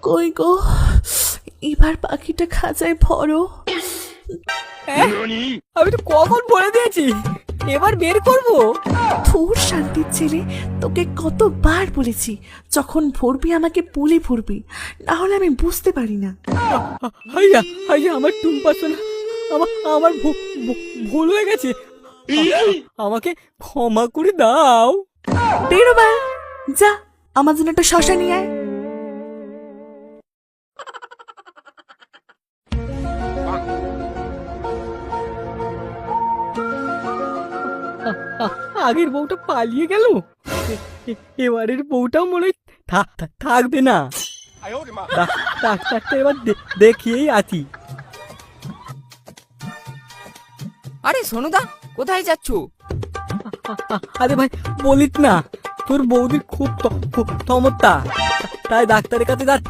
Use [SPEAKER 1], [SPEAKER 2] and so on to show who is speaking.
[SPEAKER 1] কই গো, এবার পাখিটা খাঁচায় ভরো।
[SPEAKER 2] আমি তো কখন বলে দিয়েছি এবার বের করবো।
[SPEAKER 1] ধুর শান্তির ছেলে, তোকে কতবার বলেছি যখন ভরবি আমাকে বলে ভরবি, না হলে আমি বুঝতে পারি না।
[SPEAKER 2] হাইয়া হাইয়া, আমার টুম্পা সোনা, আমার ভুল হয়ে গেছে, আমাকে ক্ষমা করে দাও।
[SPEAKER 1] বেরোবার যা, আমার জন্য একটা শশা নিয়ে আয়।
[SPEAKER 2] আগের বউটা পালিয়ে গেল, এবারের বউটাও মনে হয় থাকবে না। ডাক্তারটা এবার দেখিয়েই আছি।
[SPEAKER 3] আরে সোনুদা, কোথায় যাচ্ছ?
[SPEAKER 2] আরে ভাই বলিস না, তোর বৌদির খুব ক্ষমতা, তাই ডাক্তারের কাছে যাচ্ছি।